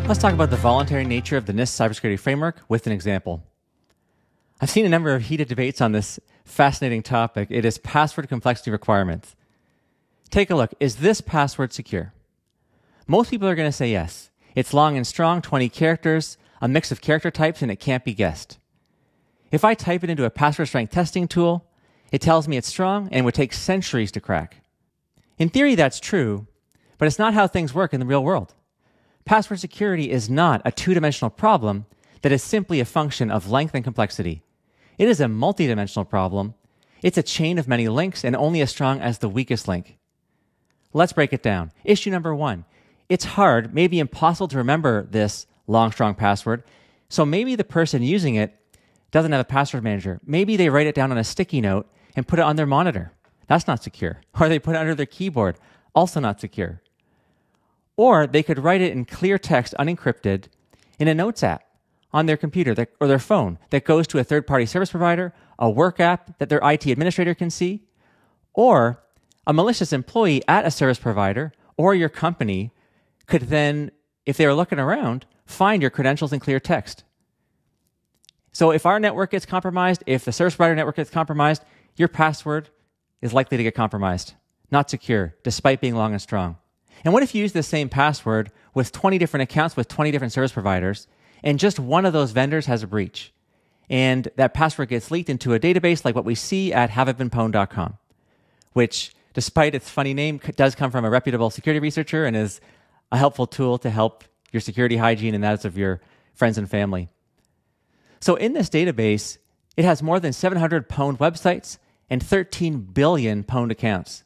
Let's talk about the voluntary nature of the NIST Cybersecurity Framework with an example. I've seen a number of heated debates on this fascinating topic. It is password complexity requirements. Take a look. Is this password secure? Most people are going to say yes. It's long and strong, 20 characters, a mix of character types, and it can't be guessed. If I type it into a password strength testing tool, it tells me it's strong and would take centuries to crack. In theory, that's true, but it's not how things work in the real world. Password security is not a two-dimensional problem that is simply a function of length and complexity. It is a multi-dimensional problem. It's a chain of many links and only as strong as the weakest link. Let's break it down. Issue number 1. It's hard, maybe impossible to remember this long, strong password, so maybe the person using it doesn't have a password manager. Maybe they write it down on a sticky note and put it on their monitor. That's not secure. Or they put it under their keyboard. Also not secure. Or they could write it in clear text, unencrypted, in a notes app on their computer or their phone that goes to a third-party service provider, a work app that their IT administrator can see, or a malicious employee at a service provider or your company could then, if they were looking around, find your credentials in clear text. So if our network gets compromised, if the service provider network gets compromised, your password is likely to get compromised, not secure, despite being long and strong. And what if you use the same password with 20 different accounts with 20 different service providers, and just one of those vendors has a breach, and that password gets leaked into a database like what we see at haveitbeenpwned.com, which, despite its funny name, does come from a reputable security researcher and is a helpful tool to help your security hygiene and that of your friends and family. So in this database, it has more than 700 pwned websites and 13 billion pwned accounts.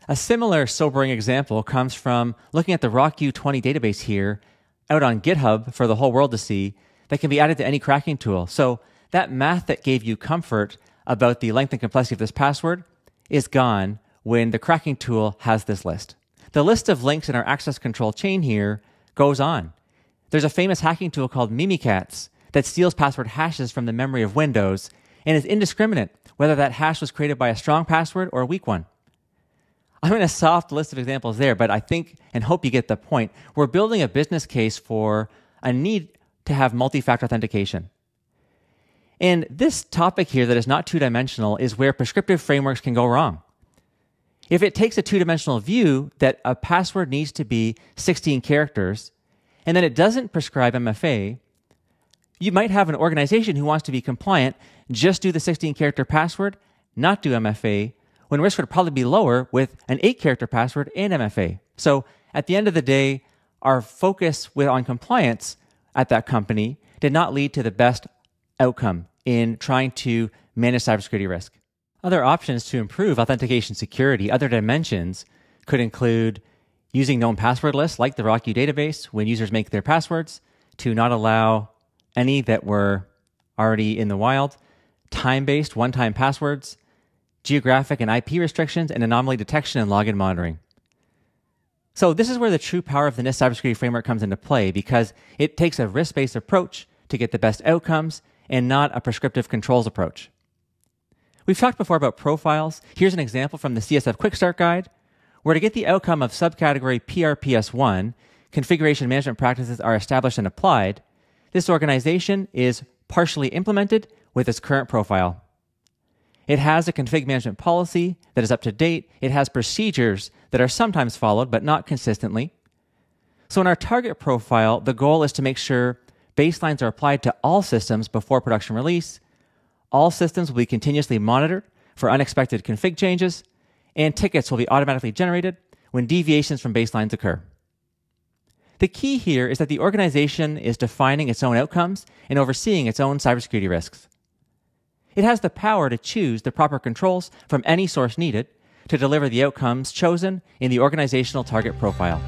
A similar sobering example comes from looking at the RockU20 database here out on GitHub for the whole world to see that can be added to any cracking tool. So that math that gave you comfort about the length and complexity of this password is gone when the cracking tool has this list. The list of links in our access control chain here goes on. There's a famous hacking tool called Mimikatz that steals password hashes from the memory of Windows and is indiscriminate whether that hash was created by a strong password or a weak one. I'm in a soft list of examples there, but I think and hope you get the point. We're building a business case for a need to have multi-factor authentication. And this topic here that is not two-dimensional is where prescriptive frameworks can go wrong. If it takes a two-dimensional view that a password needs to be 16 characters, and then it doesn't prescribe MFA, you might have an organization who wants to be compliant, just do the 16-character password, not do MFA, when risk would probably be lower with an 8-character password and MFA. So at the end of the day, our focus on compliance at that company did not lead to the best outcome in trying to manage cybersecurity risk. Other options to improve authentication security, other dimensions, could include using known password lists like the RockU database when users make their passwords to not allow any that were already in the wild, time-based one-time passwords, geographic and IP restrictions, and anomaly detection and login monitoring. So this is where the true power of the NIST Cybersecurity Framework comes into play because it takes a risk-based approach to get the best outcomes and not a prescriptive controls approach. We've talked before about profiles. Here's an example from the CSF Quick Start Guide, where to get the outcome of subcategory PRPS1, configuration management practices are established and applied, this organization is partially implemented with its current profile. It has a config management policy that is up to date. It has procedures that are sometimes followed, but not consistently. So in our target profile, the goal is to make sure baselines are applied to all systems before production release. All systems will be continuously monitored for unexpected config changes, and tickets will be automatically generated when deviations from baselines occur. The key here is that the organization is defining its own outcomes and overseeing its own cybersecurity risks. It has the power to choose the proper controls from any source needed to deliver the outcomes chosen in the organizational target profile.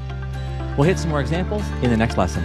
We'll hit some more examples in the next lesson.